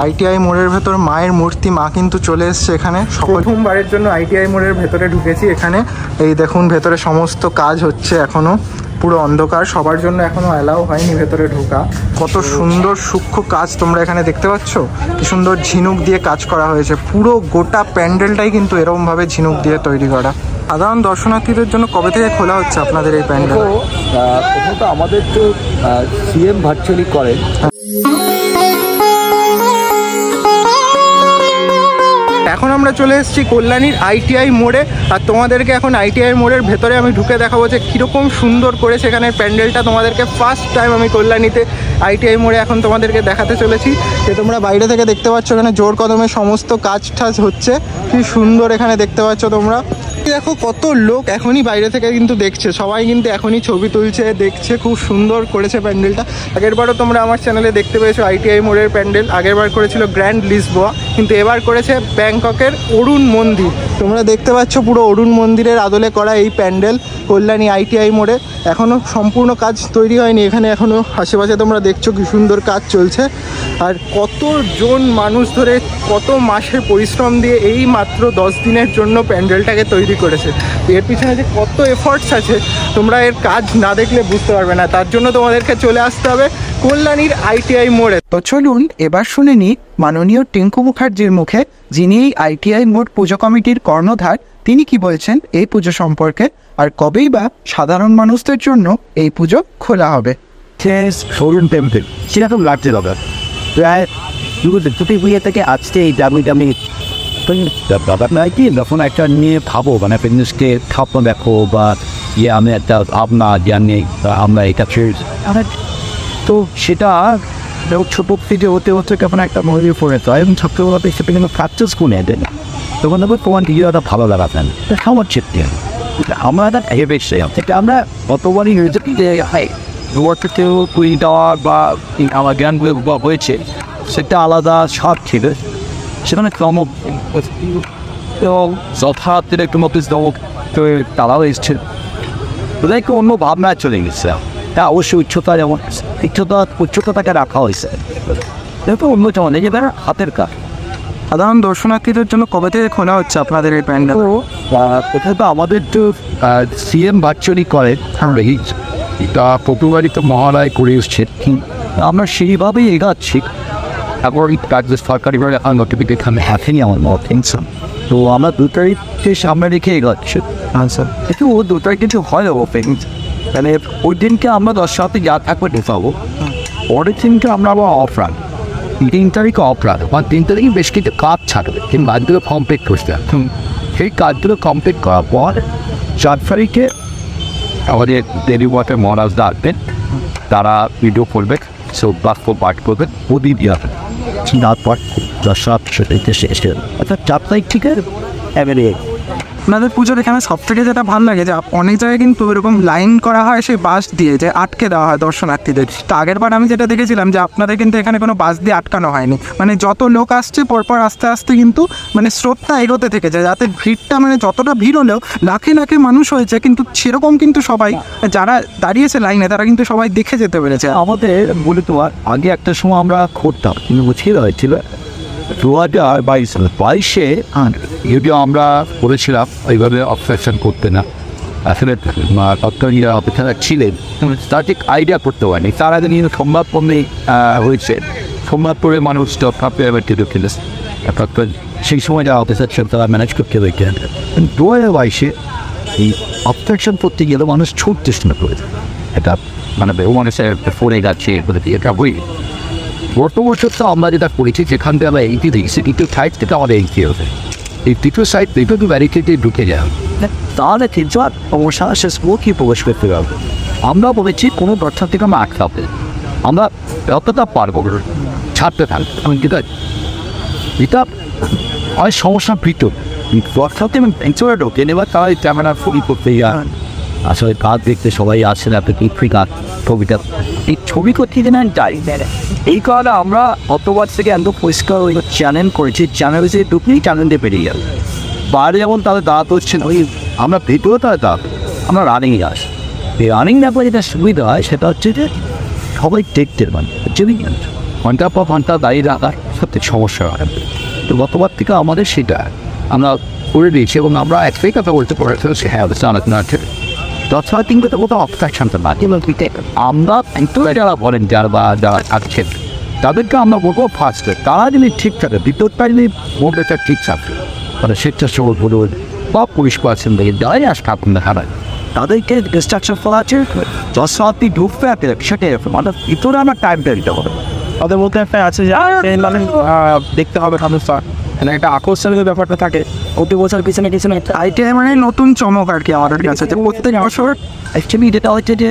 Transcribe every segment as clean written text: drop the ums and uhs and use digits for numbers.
ITI মোড়ের ভেতর মায়ের মূর্তি, মা কিন্তু চলে এসছে এখানে। প্রথমবারের জন্য আইটিআই মোড়ের ভেতরে ঢুকেছি। এখানে এই দেখুন ভেতরে সমস্ত কাজ হচ্ছে, এখনো পুরো অন্ধকার, সবার জন্য এখনো অ্যালাউ হয়নি ভেতরে ঢোকা। কত সুন্দর সূক্ষ্ম কাজ তোমরা এখানে দেখতে পাচ্ছ, কি সুন্দর ঝিনুক দিয়ে কাজ করা হয়েছে। পুরো গোটা প্যান্ডেলটাই কিন্তু এরকম ভাবে ঝিনুক দিয়ে তৈরি করা। সাধারণ দর্শনার্থীদের জন্য কবে থেকে খোলা হচ্ছে আপনাদের এই প্যান্ডেল? প্রথমত আমাদের তো সিএম ভার্চুয়ালি করেন। এখন আমরা চলে এসেছি কল্যাণীর আইটিআই মোড়ে, আর তোমাদেরকে এখন আইটিআই মোড়ের ভেতরে আমি ঢুকে দেখাবো যে কীরকম সুন্দর করেছে এখানের প্যান্ডেলটা। তোমাদেরকে ফার্স্ট টাইম আমি কল্যাণীতে আইটিআই মোড়ে এখন তোমাদেরকে দেখাতে চলেছি। যে তোমরা বাইরে থেকে দেখতে পাচ্ছ এখানে জোর কদমে সমস্ত কাজ টাজ হচ্ছে, কি সুন্দর এখানে দেখতে পাচ্ছ তোমরা। দেখো কত লোক এখনই বাইরে থেকে কিন্তু দেখছে, সবাই কিন্তু এখনই ছবি তুলছে, দেখছে। খুব সুন্দর করেছে প্যান্ডেলটা। আগেরবারও তোমরা আমার চ্যানেলে দেখতে পেয়েছো আইটিআই মোড়ের প্যান্ডেল। আগেরবার করেছিল গ্র্যান্ড লিসবোয়া, কিন্তু এবার করেছে ব্যাংককের অরুণ মন্দির। তোমরা দেখতে পাচ্ছ পুরো অরুণ মন্দিরের আদলে করা এই প্যান্ডেল কল্যাণী আইটিআই মোড়ে। এখনও সম্পূর্ণ কাজ তৈরি হয়নি, এখানে এখনও আশেপাশে তোমরা দেখছো কি সুন্দর কাজ চলছে। আর কতজন মানুষ ধরে কত মাসের পরিশ্রম দিয়ে এই মাত্র 10 দিনের জন্য প্যান্ডেলটাকে তৈরি করেছে। এর পিছনে যে কত এফর্টস আছে তোমরা এর কাজ না দেখলে বুঝতে পারবে না। তার জন্য তোমাদেরকে চলে আসতে হবে কল্যাণীর আইটিআই মোড়ে। তো চলুন এবার শুনে নিই মাননীয় টিঙ্কু মুখার্জির মুখে, যিনি এই আইটিআই মোড় পুজো কমিটির কর্ণধার, তিনি কি বলছেন এই পুজো সম্পর্কে, আর কবেই বা সাধারণ মানুষদের জন্য এই পুজো খোলা হবে। শোরুম টেম্পল সেরকম লাগছে দাদা, প্রায় দুটি বইয়ে থেকে আজকে এই দামি ব্যাপার নয় কি, যখন একটা নিয়ে ভাবো মানে ফিটনেসকে স্বপ্ন দেখো বা আমি একটা ভাবনা জানি আমরা এটা তো সেটা ছোটো থেকে হতে হতে কেমন একটা মহিলা পড়ে তো এবং ছোট্টবেলাতে সেটা কিন্তু প্র্যাকটিস করে দেন, তখন দেখো তোমার ভিডিওটা ভালো লাগাতেন আমার চেপতে আমরা একটা ভেবে সেটা আমরা কতবারই হয়েছে ওয়ার্কেও তুই দেওয়া বা আমার জ্ঞানগুলো হয়েছে সেটা আলাদা স্বাদ ছিল। সেখানে যথার্থের একটু মতো তারাও এসছে, ওদেরকে অন্য ভাবনায় চলে গেছে। তা অবশ্যই উচ্চতা যেমন উচ্চতাটাকে রাখা হয়েছে, অন্য যেমন এই যে হাতের কাজ। সাধারণ দর্শনার্থীদের জন্য কবে থেকে খোলা হচ্ছে আপনাদের এই প্যান্ডেল? কোথাও তো আমাদের তো সিএম ভার্চুয়ালি করে, এটা প্রতিবারই তো মহালয় করে এসছে, আমরা সেইভাবেই এগাচ্ছি। এখন সরকারিভাবে নোটিফিকেশন আসেনি আমার মতে, তো আমরা 2 তারিখকে সামনে রেখে এগাচ্ছি। কিন্তু ও 2 তারিখ কিছু হয় মানে ওই দিনকে আমরা 10 সাথে যা থাকবে ঢোকাবো, পরের দিনকে আমরা আবার অফ রাখবো। 3 তারিখে অফ রাখবো, আর 3 তারিখে বেশ কিছু কাজ ছাড়বে, কিন্তু কাজগুলো কমপ্লিট করতে হবে। সেই কাজগুলো কমপ্লিট করার পর 4 তারিখে আমাদের দেবী ওয়াটার মহারাজরা আসবেন, তারা ভিডিও করবে, সব বাক্য পাঠ করবেন, মোদি দিয়ে আসবেন। তারপর 10 সাথে শেষ অর্থাৎ 4 তারিখ থেকে এবারে আপনাদের পুজোর এখানে সব থেকে যেটা ভালো লাগে যে অনেক জায়গায় কিন্তু এরকম লাইন করা হয় সেই বাস দিয়ে, যে আটকে দেওয়া হয় দর্শনার্থীদের। তো আগের বার আমি যেটা দেখেছিলাম যে আপনাদের কিন্তু এখানে কোনো বাস দিয়ে আটকানো হয়নি, মানে যত লোক আসছে পরপর আস্তে আস্তে কিন্তু মানে স্রোতটা এগোতে থেকেছে, যাতে ভিড়টা মানে যতটা ভিড় হলেও লাখে লাখে মানুষ হয়েছে কিন্তু সেরকম কিন্তু সবাই যারা দাঁড়িয়েছে লাইনে তারা কিন্তু সবাই দেখে যেতে পেরেছে। আমাদের বলে তো আগে একটা সময় আমরা করতাম কিন্তু ছিল হয়েছিল 2022-এ যদিও আমরা বলেছিলাম এইভাবে অপারেশন করতে না, আসলে ডক্টররা অপেক্ষা ছিলেন, তার ঠিক আইডিয়া করতে পারেনি। তার আগে নিয়ে সংবাদপত্রে হয়েছে, সংবাদপত্রে মানুষ ঢুকে সেই সময় যারা অফিসার ছিল তারা ম্যানেজ করতে হয়েছে। 2022-এ এই অপারেশন করতে গেলে মানুষ ছুটতে শুরু করেছে, এটা মানে মানুষের ফোনে যাচ্ছে এটা বই। গত বছর তো আমরা যেটা করেছি যেখান থেকে আমরা এইটি দেখছি, দ্বিতীয় সাইড থেকে আমাদের এইটি হবে, এই তৃতীয় সাইড থেকে তো ব্যারিকেডে ঢুকে যায়, তাহলে কিন্তু আর সমস্যা শেষ কি প্রবেশ করতে হবে। আমরা বলেছি কোনো দর্শক থেকে আমরা আটকে হবে, আমরা যতটা পারবো ছাড়তে থাকবো। যেটা এটা হয় সমস্যার ভিতর দর্শক এবং পেন্সরে ঢোকে নেবার তারা ক্যামেরা ফুল করতে যায়। আসলে কাজ দেখতে সবাই আসে না, ফ্রি কাজ ছবিটা এই ছবি করতে না যাই। এই কারণে আমরা অতবার থেকে এত পরিষ্কার ওই চ্যানেল করেছি, চ্যানেল হচ্ছে দুপুরেই চ্যানেল দিয়ে বেরিয়ে যাবে। বাইরে যেমন তাদের দাঁড়াতে হচ্ছে না, ওই আমরা ভিতরে তাদের দাঁড়াতে আমরা রানিংয়ে আসি। এই রানিং ব্যাপারে যেটা সুবিধা হয় সেটা হচ্ছে যে সবাই দেখতে মানে ঘন্টা পর ঘন্টা দাঁড়িয়ে রাখার সত্যি সমস্যা হয়। তো গতবার থেকে আমাদের সেটা আমরা করে দিয়েছি এবং আমরা একটাই কথা বলতে পারছি, হ্যাঁ তাছাড়া কিন্তু কোথাও অবস্ট্রাকশনটা না। আমরা কিন্তু যারা ভলেন্টিয়ার বা যারা থাকছেন তাদেরকে আমরা বলবো ফার্স্টে তারা যদি ঠিক থাকে, দ্বিতীয়টা যদি মোটটা ঠিক থাকে, তাহলে স্বেচ্ছাসেবক বলুন বা পুলিশ পার্সন দেখে যারাই আসতে আপনার দেখা হয় তাদেরকে ডিস্ট্রাকশন করা আছে। যশান্তি ঢুকতে আছে সেটাই মানে ভিতরে আমরা টাইম দিতে হবে। তাদের মধ্যে একটা আছে যে দেখতে হবে তাদের মানে একটা আকর্ষণীয় ব্যাপারটা থাকে, প্রতি বছর পিছনে পিছনে আইটিআই মানে নতুন চমক আর কি আমাদের কাছে, যে প্রত্যেক বছর অ্যাকচুয়ালি যেটা হচ্ছে যে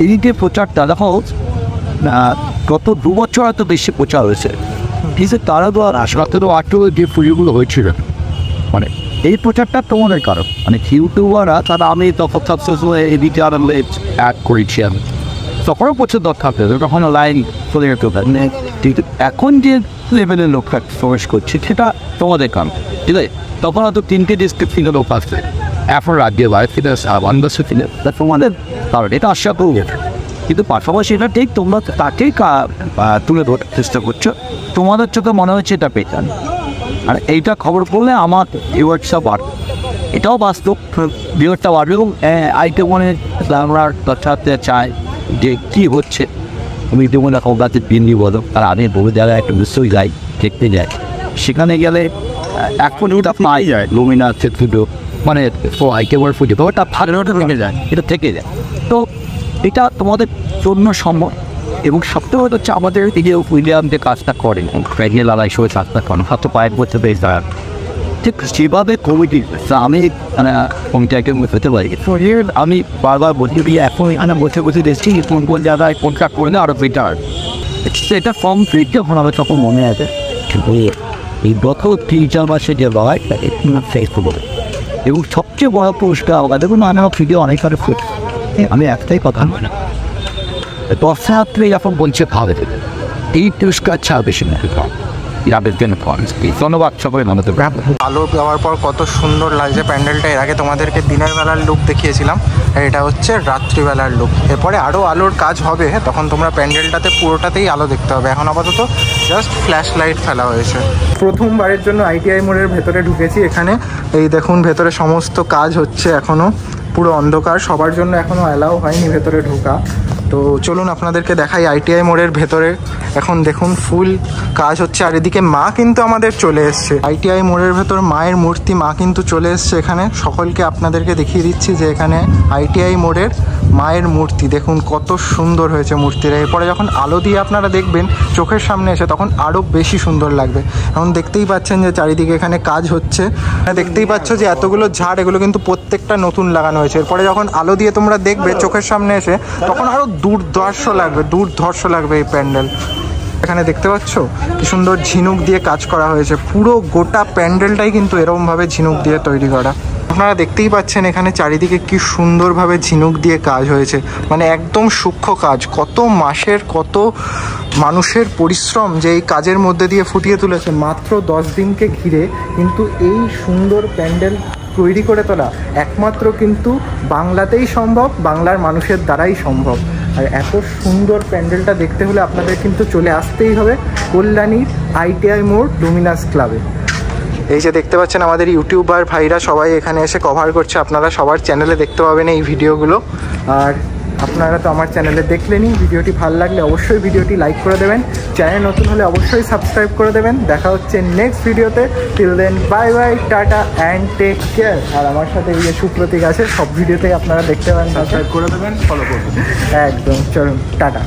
এই যে প্রচারটা দেখো গত 2 বছর এত বেশি প্রচার হয়েছে, কিন্তু তারা তো আর আসলে তো আটও যে পুজোগুলো হয়েছিল মানে এই প্রচারটা তোমাদের কারণ মানে ইউটিউবাররা তারা আমি তখন সাকসেসফুল এদিকে আর অ্যাড করেছি আমি তখনও প্রচুর দরকার থাকতে তখন লাইন চলে যেতে পারে। কিন্তু এখন যে লেভেলের লোকটা প্রবেশ করছে সেটা তোমাদের কারণ, ঠিক আছে? তখন হয়তো 3টে ডিস্ট্রিক্ট ছিল লোক আসছে, এখন রাজ্যে বাইরে ছিল আনবাসে ছিল, তোমাদের কারণ এটা আশা করব। কিন্তু পাশাপাশি এটা ঠিক তোমরা তাকেই তুলে ধরার চেষ্টা করছো, তোমাদের চোখে মনে হচ্ছে এটা পেতাম। আর এইটা খবর পড়লে আমার ভিউয়ার্সটা বাড়বে, এটাও বাস্তব ভিউয়ার্সটা বাড়বে। এবং আইটে মনে আমরা তথ্যাতে চাই যে কী হচ্ছে, আমি যেমন এখন গাছে বিন্দি বলো তার আগে বড় জায়গায় একটা নিশ্চয়ই যাই দেখতে যায়, সেখানে গেলে এখন ওটা পাই যায় লুমিনা সেতুটো মানে আইটেমার পুজো ওটা ভালোটা থেকে যায়, এটা থেকে যায়। তো এটা তোমাদের জন্য সম্ভব। এবং সবথেকে হচ্ছে আমাদের এই যে উইলিয়াম যে কাজটা করেন ট্রেনিয়ে লড়াই সবাই কাজটা করেন হয়তো পায়ের করতে পেরে তার ঠিক সেভাবে কমিটি আমি কমিটিকে হতে পারি। আমি বারবার বলছি এখন এখানে বসে বসে দেখছি কোন কোন জায়গায় কন্ট্রাক্ট করে আরও বেটার, এটা ফর্ম ফ্রিতে এখন আমার তখন মনে আছে। কিন্তু এই গত 3-4 মাসে যে লড়াই ফেসবুক এবং সবচেয়ে বড় পুরস্কার দেখুন আমার ভিডিও অনেকখানে ফুট, আমি একটাই কথা নয় না দর্শনার্থী এখন বলছে ভাবে এই পুরস্কার ছাড়া বেশি না। ধন্যবাদ সবাই। আলো দেওয়ার পর কত সুন্দর লাগছে প্যান্ডেলটা। এর আগে তোমাদেরকে দিনের বেলার লুক দেখিয়েছিলাম, আর এটা হচ্ছে রাত্রিবেলার লুক। এরপরে আরও আলোর কাজ হবে, তখন তোমরা প্যান্ডেলটাতে পুরোটাতেই আলো দেখতে হবে। এখন আপাতত জাস্ট ফ্ল্যাশ লাইট ফেলা হয়েছে। প্রথমবারের জন্য আইটিআই মোড়ের ভেতরে ঢুকেছি। এখানে এই দেখুন ভেতরে সমস্ত কাজ হচ্ছে, এখনও পুরো অন্ধকার, সবার জন্য এখনও অ্যালাউ হয়নি ভেতরে ঢোকা। তো চলুন আপনাদেরকে দেখাই আইটিআই মোড়ের ভেতরে। এখন দেখুন ফুল কাজ হচ্ছে, আর এদিকে মা কিন্তু আমাদের চলে এসছে। আইটিআই মোড়ের ভেতর মায়ের মূর্তি, মা কিন্তু চলে এসছে এখানে। সকলকে আপনাদেরকে দেখিয়ে দিচ্ছি যে এখানে আইটিআই মোড়ের মায়ের মূর্তি দেখুন কত সুন্দর হয়েছে মূর্তিটা। এরপরে যখন আলো দিয়ে আপনারা দেখবেন চোখের সামনে এসে তখন আরও বেশি সুন্দর লাগবে। এখন দেখতেই পাচ্ছেন যে চারিদিকে এখানে কাজ হচ্ছে, দেখতেই পাচ্ছ যে এতগুলো ঝাড়, এগুলো কিন্তু প্রত্যেকটা নতুন লাগানো হয়েছে। এরপরে যখন আলো দিয়ে তোমরা দেখবে চোখের সামনে এসে তখন আরও দুর্ধর্ষ লাগবে এই প্যান্ডেল। এখানে দেখতে পাচ্ছ কি সুন্দর ঝিনুক দিয়ে কাজ করা হয়েছে, পুরো গোটা প্যান্ডেলটাই কিন্তু এরকমভাবে ঝিনুক দিয়ে তৈরি করা। আপনারা দেখতেই পাচ্ছেন এখানে চারিদিকে কি সুন্দরভাবে ঝিনুক দিয়ে কাজ হয়েছে, মানে একদম সূক্ষ্ম কাজ। কত মাসের কত মানুষের পরিশ্রম যে এই কাজের মধ্যে দিয়ে ফুটিয়ে তুলেছে। মাত্র 10 দিনকে ঘিরে কিন্তু এই সুন্দর প্যান্ডেল তৈরি করে তোলা একমাত্র কিন্তু বাংলাতেই সম্ভব, বাংলার মানুষের দ্বারাই সম্ভব। আর এত সুন্দর প্যান্ডেলটা দেখতে হলে আপনাদের কিন্তু চলে আসতেই হবে কল্যাণীর আইটিআই মোড় লুমিনাস ক্লাবে। এই যে দেখতে পাচ্ছেন আমাদের ইউটিউবার ভাইরা সবাই এখানে এসে কভার করছে, আপনারা সবার চ্যানেলে দেখতে পাবেন এই ভিডিওগুলো। আর আপনারা তো আমার চ্যানেলে দেখলেনই, ভিডিওটি ভালো লাগলে অবশ্যই ভিডিওটি লাইক করে দেবেন, চ্যানেল নতুন হলে অবশ্যই সাবস্ক্রাইব করে দেবেন। দেখা হচ্ছে নেক্সট ভিডিওতে, till then bye bye, tata and take care. আর আমার সাথে এই যে সুপ্রতীক আছে, সব ভিডিওতেই আপনারা দেখতে পাবেন, সাবস্ক্রাইব করে দেবেন, ফলো করবেন একদম। চলুন টাটা।